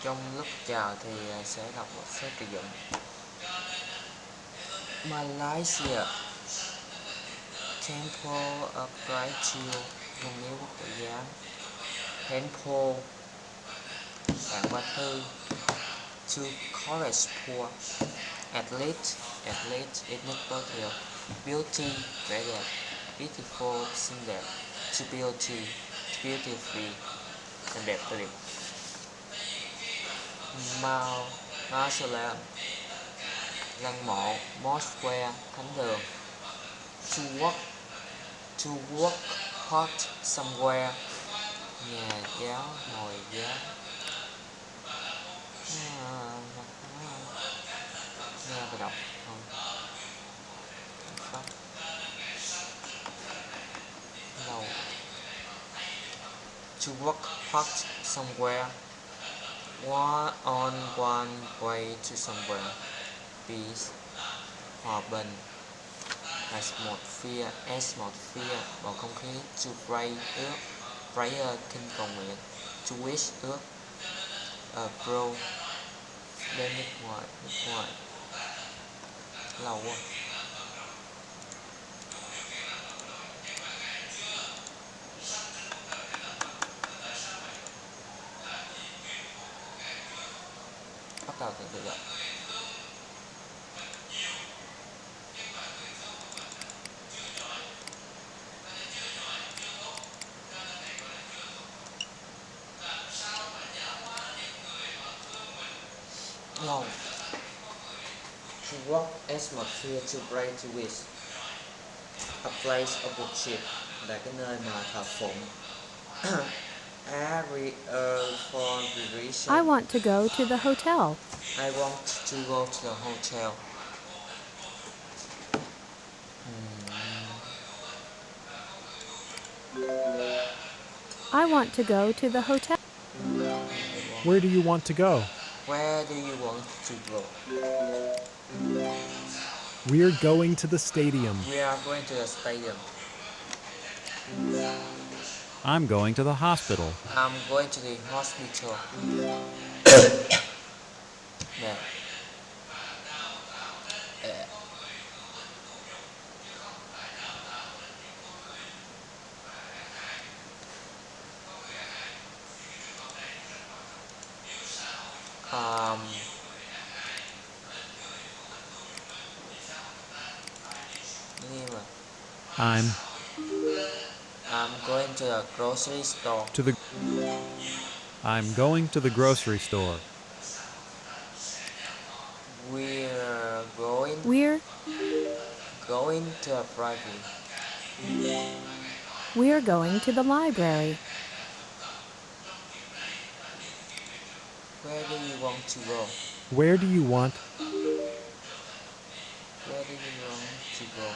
Trong lúc chào thì sẽ đọc một số từ vựng. Malaysia, Temple of Gratitude, ngôn ngữ quốc tự giám. Temple, bạn Ba Tư. To college poor, athlete, ethnic burial. Beauty, vẻ đẹp. Beautiful, xinh đẹp. To beauty, beautifully, đẹp tuyệt đẹp. Mausoleum, lăng mộ. Mosque, thánh đường. To work hard somewhere, nhà giáo, hồi giáo. Nghe và đọc không? Pháp lâu. To work hard somewhere, on one way to somewhere. Peace, hòa bình. Atmosphere, bầu không khí. To pray, ước. Prayer, kinh cầu nguyện. To wish, ước. Abroad, bên nước ngoài. Lâu quá. Bắt đầu từ từ. Lâu. To work atmosphere, to pray, to wish. A place of worship, là cái nơi mà thờ phụng. For duration. I want to go to the hotel. I want to go to the hotel. I want to go to the hotel. Where do you want to go? Where do you want to go? We're going to the stadium. We are going to the stadium. I'm going to the hospital. I'm going to the hospital. Nè. I'm going to the grocery store. I'm going to the grocery store. We're going to a library. We're going to the library. Where do you want to go? Where do you want? Where do you want to go?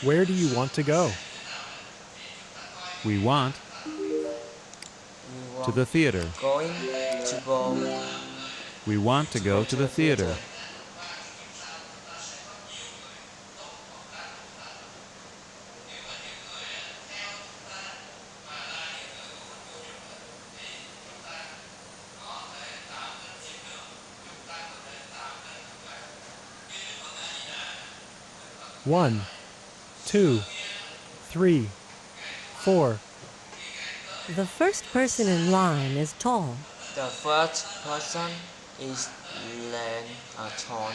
Where do you want to go? We want to the theater. Going to go. We want to go to the theater. One, 2, 3, 4. The first person in line is tall. The first person is tall.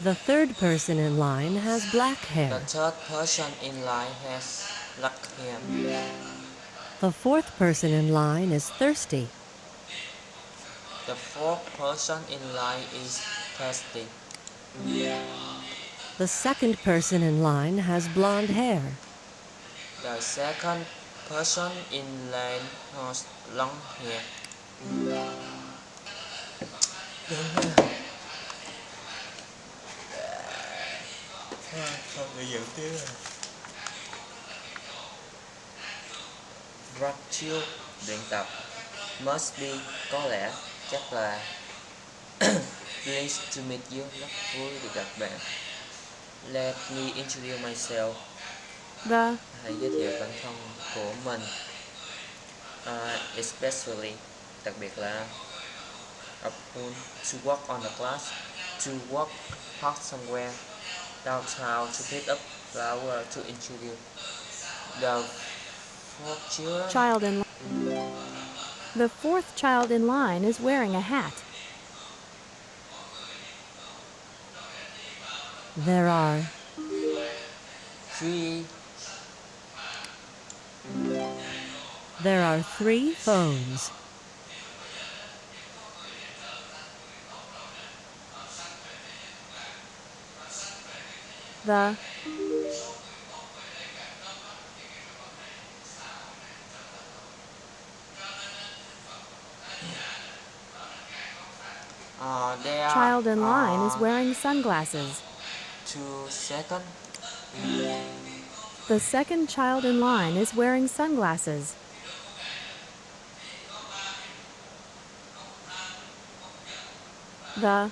The third person in line has black The hair. third person in line has black hair. The fourth person in line is thirsty. The fourth person in line is thirsty. The second person in line has blonde hair. The second person in line has long hair. Không thể dẫn tiếng rồi. Practice, luyện tập. Must be, có lẽ, chắc là. Pleased to meet you, rất vui được gặp bạn. Let me introduce myself. The Hãy giới thiệu bản thân của mình. Especially, đặc biệt là upon to walk on the class, to walk past somewhere, downtown to pick up flower to introduce. The fourth children. child in The fourth child in line is wearing a hat. There are Three. there are 3 phones. The There child in line is are wearing sunglasses. 2 seconds. The second child in line is wearing sunglasses. The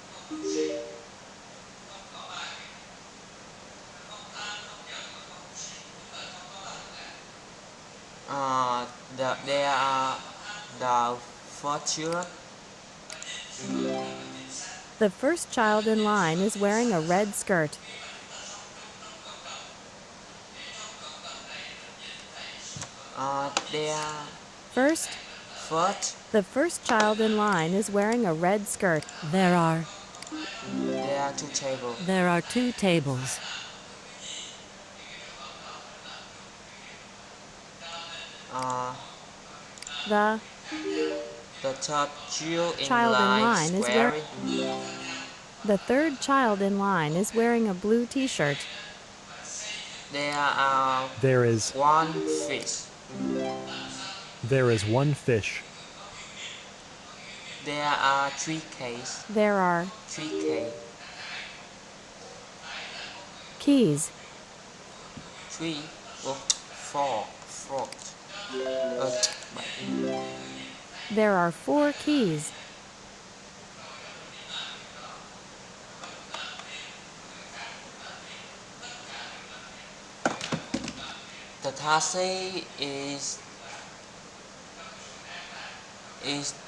There are the 4 children. The first child in line is wearing a red skirt. First. The first child in line is wearing a red skirt. There are 2 tables. there are 2 tables. The third child in line is wearing. The third child in line is wearing a blue t-shirt. There is 1 fish. there is 1 fish. There are 3 cakes. There are 3 cakes. keys. 3 or 4 frogs. There are 4 keys. The taxi is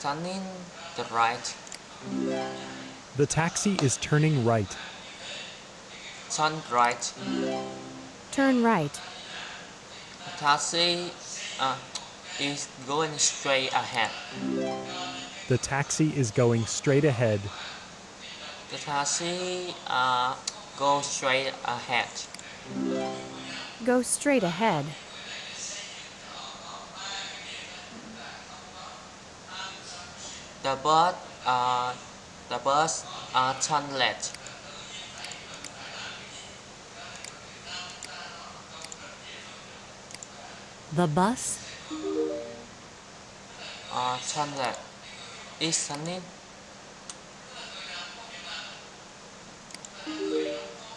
turning the right. The taxi is turning right. Turn right. Turn right. The taxi is going straight ahead. The taxi is going straight ahead. The taxi goes straight ahead. Go straight ahead. The bus turn left. The bus Turn left. Is turning.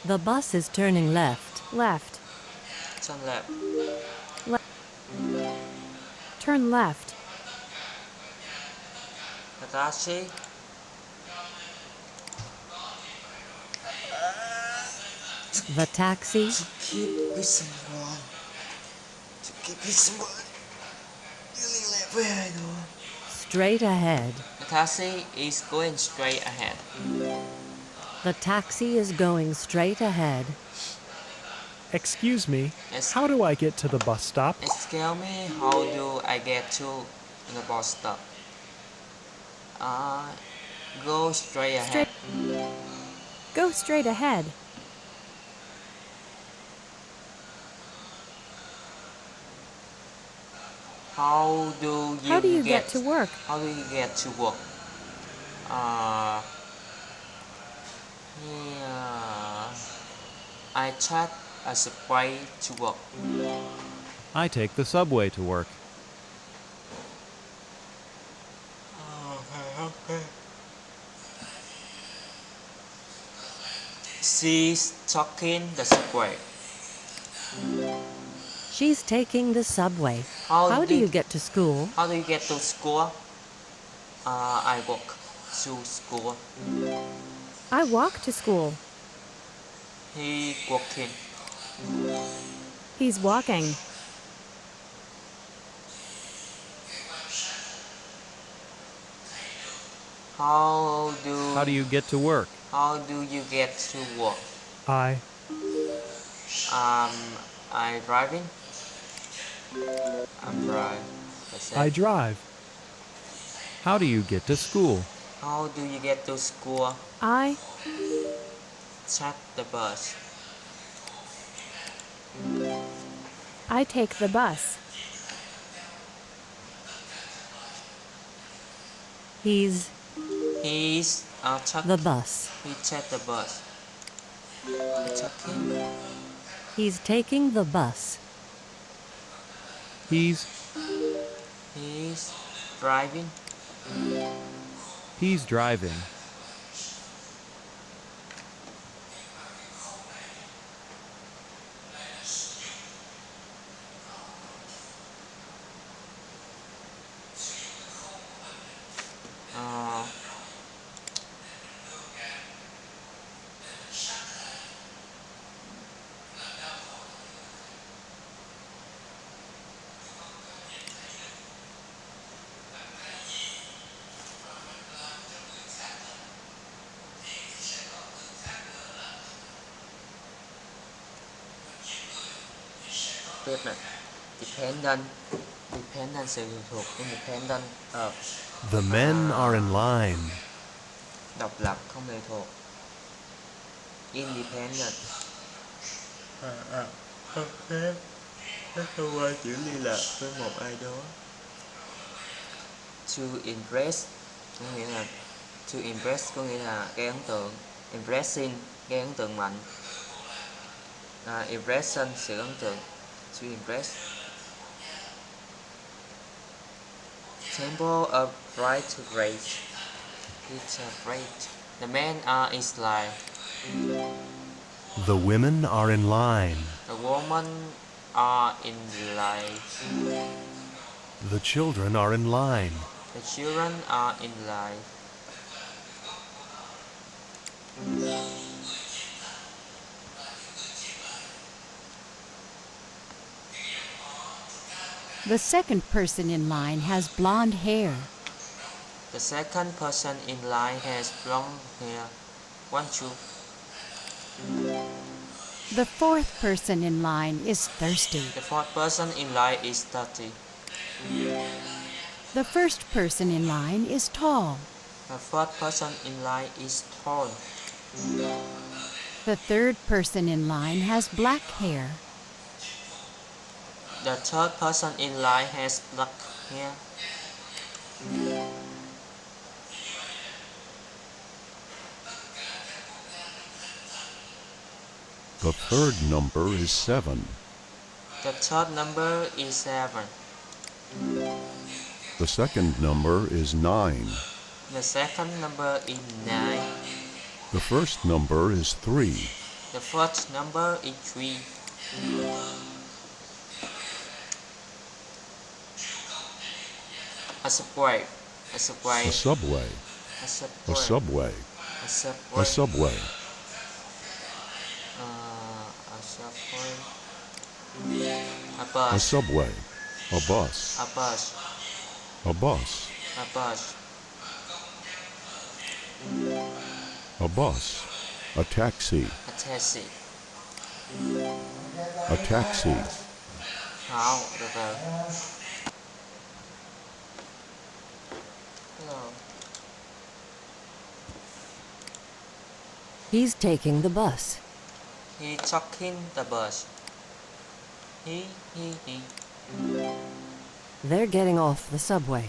the bus is turning left. Left. Turn left. Turn left. The taxi The taxi keep with someone. To keep with someone. Turning left. Where I go? straight ahead. The taxi is going straight ahead. The taxi is going straight ahead. Excuse me, Yes. how do I get to the bus stop? Excuse me, how do I get to the bus stop? Go straight ahead. Go straight ahead. How do you get to work? How do you get to work? I take a subway to work. I take the subway to work. Okay. She's taking the subway. She's taking the subway. How How do did- you get to school? How do you get to school? I walk to school. I walk to school. He walking. He's walking. How How do you get to work? How do you get to work? I I driving. I'm drive. I drive. How do you get to school? How do you get to school? I Take the bus. take the bus. He's He's the bus. He take the bus. He taking. He's taking the bus. He's Driving. He's driving. Uh, Tiếp này. Dependent sự thuộc. Independent of. The men are in line. Độc lập không lệ thuộc. Independent. Ok. Nó thông qua chữ liên lạc với một ai đó. To impress có nghĩa là gây ấn tượng. Impressing gây ấn tượng mạnh. Impression sự ấn tượng. To impress. Temple of right to great. It's a great. The men are in line. The women are in line. The women are in line. The children are in line. The children are in line. The second person in line has blonde hair. The second person in line has blonde hair. 1, 2. The fourth person in line is thirsty. The fourth person in line is 30. The first person in line is tall. The fourth person in line is tall. The third person in line has black hair. The third person in line has black hair. The third number is 7. The third number is 7. The second number is 9. The second number is 9. The first number is 3. The first number is 3. A subway. A subway. A subway. A A subway. subway. A subway. A subway. A subway. A bus. A subway. A bus. A bus. A bus. A bus. A bus. A taxi. A taxi. A taxi. Không, từ từ. Hello. He's taking the bus. He taking the bus. He. They're getting off the subway.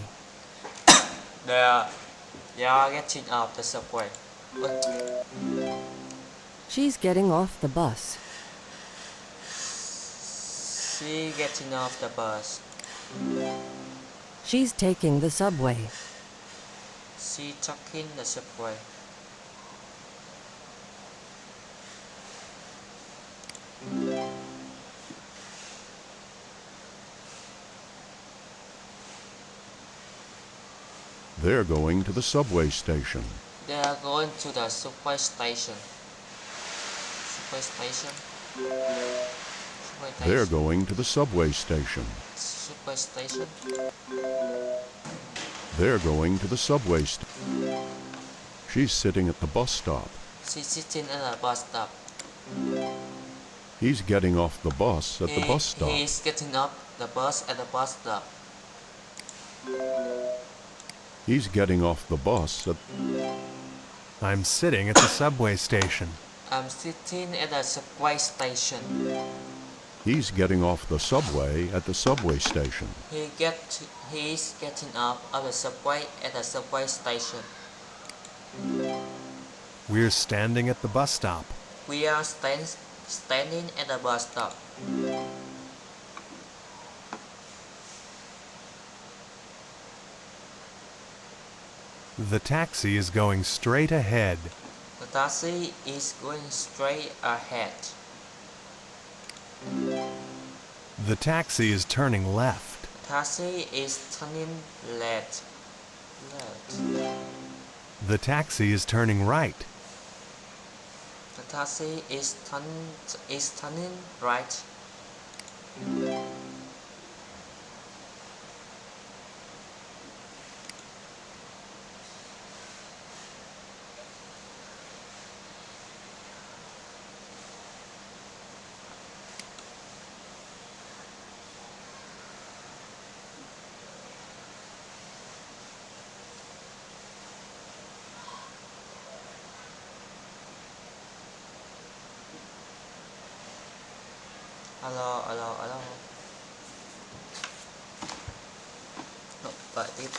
They are getting off the subway. She's getting off the bus. She getting off the bus. She's taking the subway. She taking the subway. They're going to the subway station. They are going to the subway station. subway station. They're going to the subway station. Subway station. They're going to the subway station. She's sitting at the bus stop. She's sitting at a bus stop. He's getting off the bus at the bus stop. He's getting up the bus at the bus stop. He's getting off the bus at... I'm sitting at the subway station. I'm sitting at the subway station. He's getting off the subway at the subway station. He's getting up of the subway at the subway station. We're standing at the bus stop. We are standing at the bus stop. The taxi is going straight ahead. The taxi is going straight ahead. The taxi is turning left. The taxi is turning left. The taxi is turning right. The taxi is turning right. Alo. Vậy tiếp.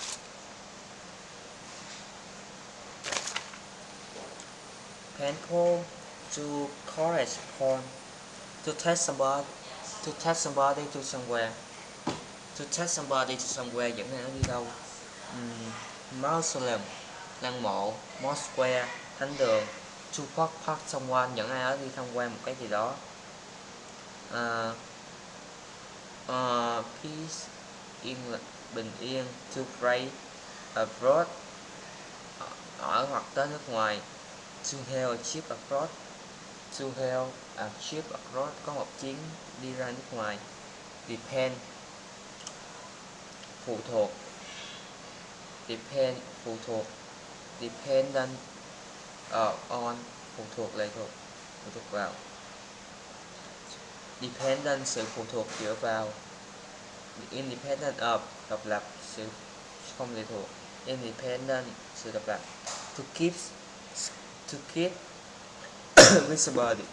Painful to correspond. To take somebody to somewhere. To take somebody to somewhere dẫn ai đó đi đâu. Mausoleum, lăng mộ. Mosque, thánh đường. To park someone dẫn ai đó đi tham quan một cái gì đó. Peace, bình yên. To pray abroad, ở hoặc tới nước ngoài. To hail a ship abroad. To hail a ship abroad, có một chuyến đi ra nước ngoài. Depend, phụ thuộc. Depend, phụ thuộc. Dependent on, phụ thuộc, lệ thuộc, phụ thuộc vào. Dependent, sự phụ thuộc dựa vào. Independent of, độc lập, sự không lệ thuộc. Independent, sự độc lập. To keep with somebody,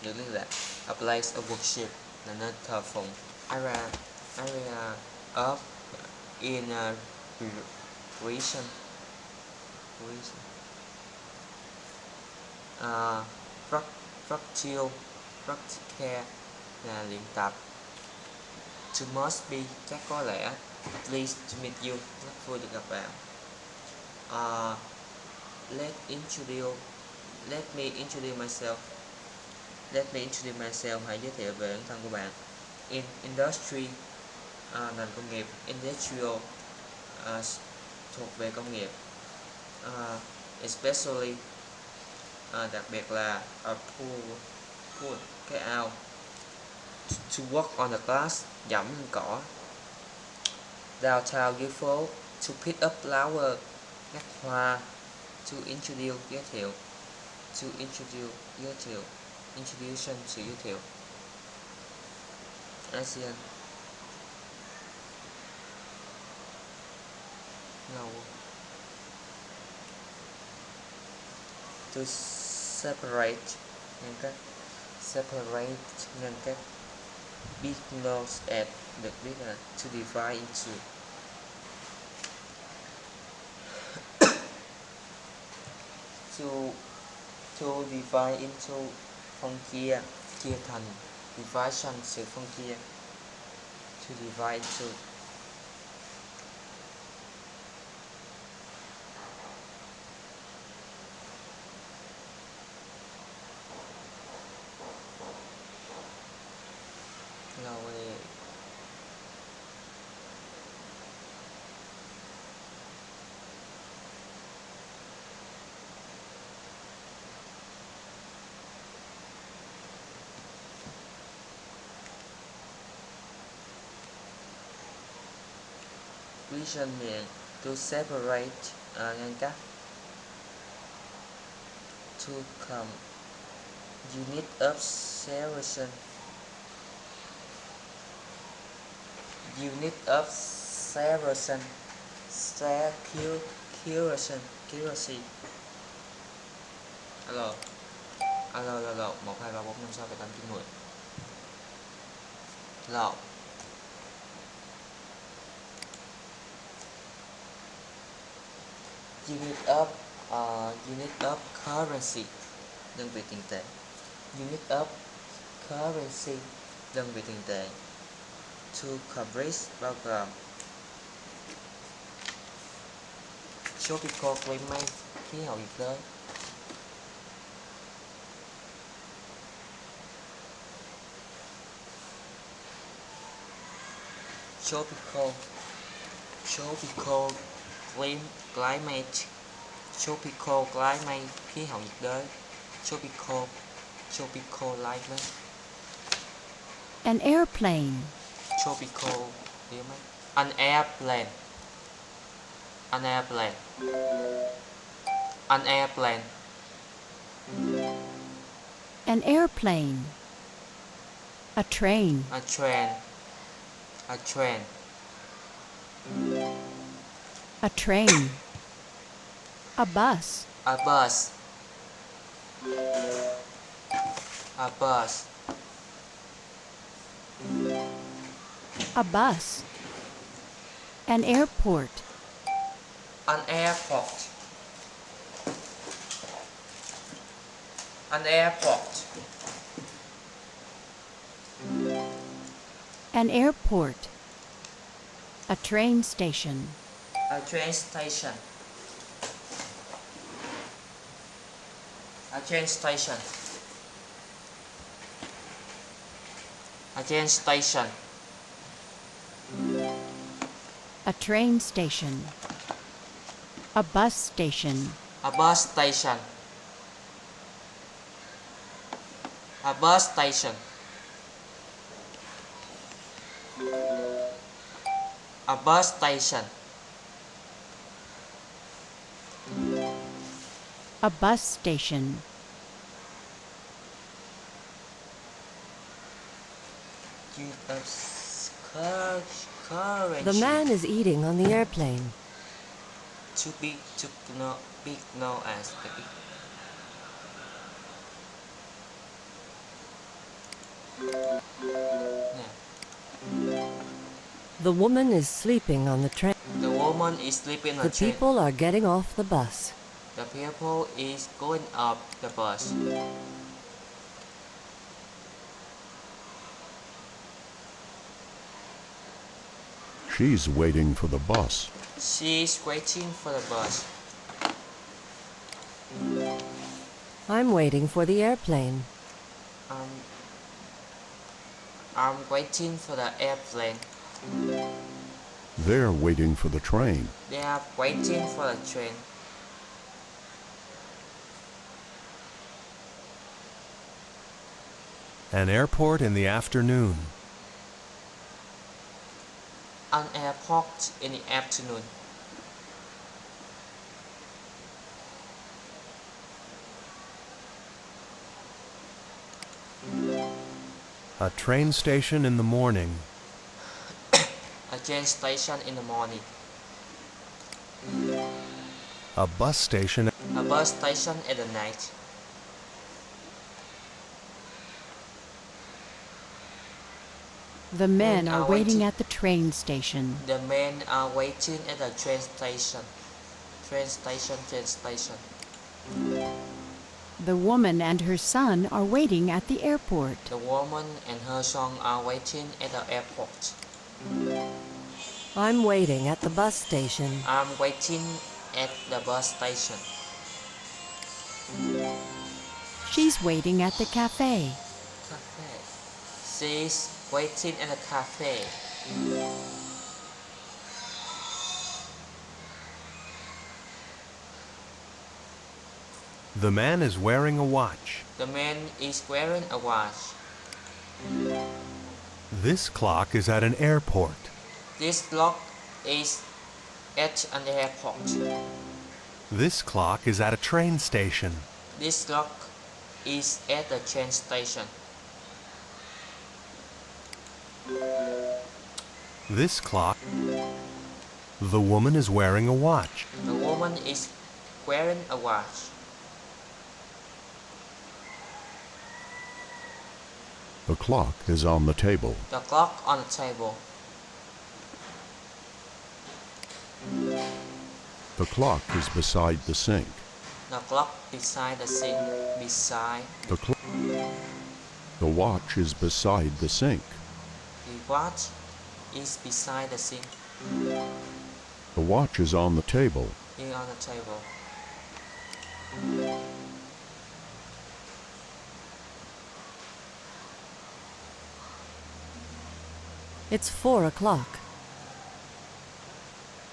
giữ liên lạc. A place of worship, là nơi thờ phụng. Area of, in a region. Practice là luyện tập. To must be, chắc có lẽ. At least to meet you, rất vui được gặp bạn. Let me introduce myself. Let me introduce myself, hãy giới thiệu về bản thân của bạn. In industry, ngành công nghiệp. Industrial, thuộc về công nghiệp. Especially, đặc biệt là a pool, cái ao. To walk on the grass, dẫm lên cỏ. Downtown, dưới phố. To pick up flower, ngắt hoa. To introduce, giới thiệu. To introduce, giới thiệu. Introduction, sự giới thiệu. ASEAN. No. To separate, ngăn cách. Separate, ngăn cách. Big nose at, được biết là to divide into. To divide into, phân chia, chia thành. Division, sự phân chia. To divide into. Rồi. Separation miệng. To separate, ngăn cách. To come. Unit of separation. Unit of separation. Accuracy. Alo. 1, 2, 3, 4, 5, 6, 7, 8, 9, 10. Alo. Unit of currency, đơn vị tiền tệ. Unit of currency, đơn vị tiền tệ. To coverage, bao gồm. Tropical climate, khí hậu nhiệt đới. Tropical climate. Tropical climate, khí hậu nhiệt đới. Tropical climate. An airplane. Tropical, an airplane. An airplane. An airplane. An airplane. A train. A train. A train. A train. A bus. A bus. A bus. A bus. An airport. An airport. An airport. An airport. A train station. A train station. A train station. A train station. A train station. A bus station. A bus station. A bus station. A bus station. A bus station. The man is eating on the airplane. Too big to know as the big. The woman is sleeping on the train. The woman is sleeping on The the train. people are getting off the bus. The people is going up the bus. She's waiting for the bus. She's waiting for the bus. I'm waiting for the airplane. I'm waiting for the airplane. They're waiting for the train. They are waiting for the train. An airport in the afternoon. An airport in the afternoon. A train station in the morning. A train station in the morning. A bus station. A bus station at the night. The men are are waiting waiting. at the train station. The men are waiting at the train station. Train station. The woman and her son are waiting at the airport. The woman and her son are waiting at the airport. I'm waiting at the bus station. I'm waiting at the bus station. She's waiting at the cafe. Cafe. She's waiting at the cafe. The man is wearing a watch. The man is wearing a watch. This clock is at an airport. This clock is at an airport. This clock is at a train station. This clock is at the train station. This clock. The woman is wearing a watch. The woman is wearing a watch. The clock is on the table. The clock on the table. The clock is beside the sink. The clock beside the sink. Beside. The watch is beside the sink. The watch is beside the sink. The watch is on the table. Here on the table. It's 4 o'clock.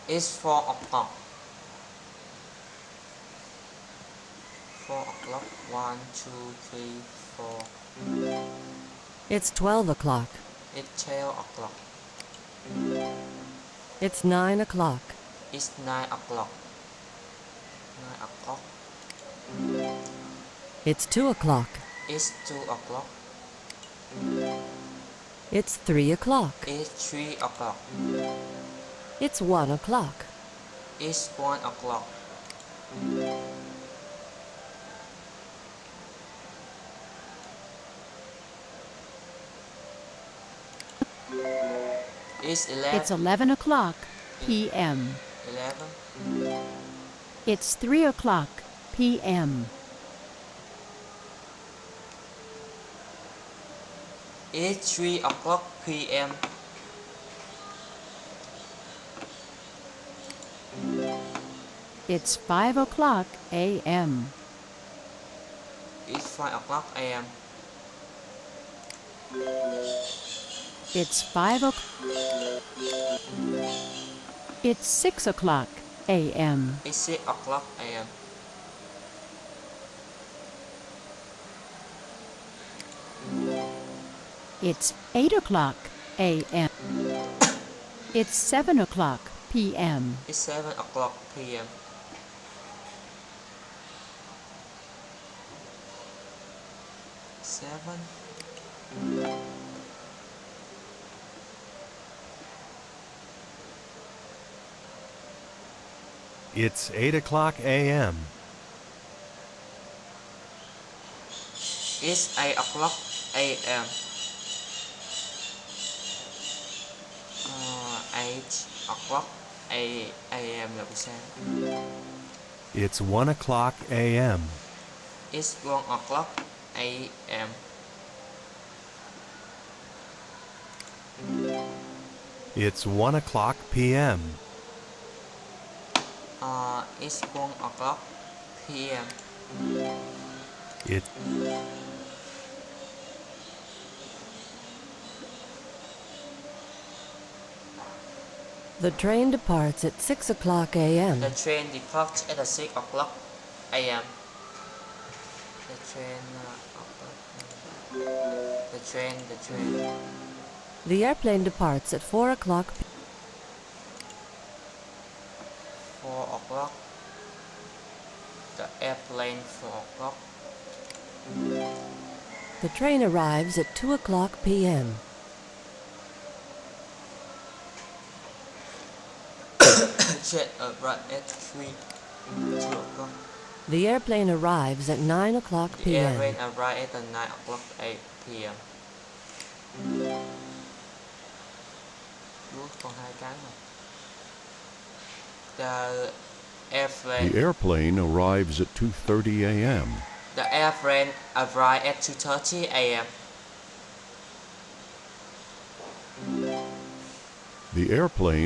It's 4 o'clock. 4 o'clock. 1, 2, 3, 4. It's 12 o'clock. It's 12 o'clock. It's 9 o'clock. It's 9 o'clock. 9 o'clock. It's 2 o'clock. It's 2 o'clock. It's 3 o'clock. It's 3 o'clock. It's 1 o'clock. It's 1 o'clock. It's 11. It's 11 o'clock p.m. 11. It's 3 o'clock p.m. It's 3 o'clock p.m. It's 5 o'clock a.m. It's 5 o'clock a.m. It's 5 o'clock. It's 6 o'clock a.m. It's 6 o'clock a.m. It's 8 o'clock a.m. It's 7 o'clock p.m. It's 7 o'clock p.m. Seven. It's 8 o'clock a.m. It's 8 o'clock a.m. 8 o'clock a.m. là buổi sáng. It's 1 o'clock a.m. It's 1 o'clock a.m. It's 1 o'clock p.m. It's 1 o'clock p.m. It. The train departs at 6 o'clock a.m. The train departs at 6 o'clock a.m. The train. The airplane departs at 4 o'clock. 4 o'clock. The airplane 4 o'clock. The train arrives at 2 o'clock p.m. Jet arrives at 2 o'clock. The airplane arrives at 9 o'clock The p.m. airplane arrives at 9 o'clock p.m. Còn 2 cái mà. The airplane arrives at 2:30 a.m. The airplane arrives at 2:30 a.m. The airplane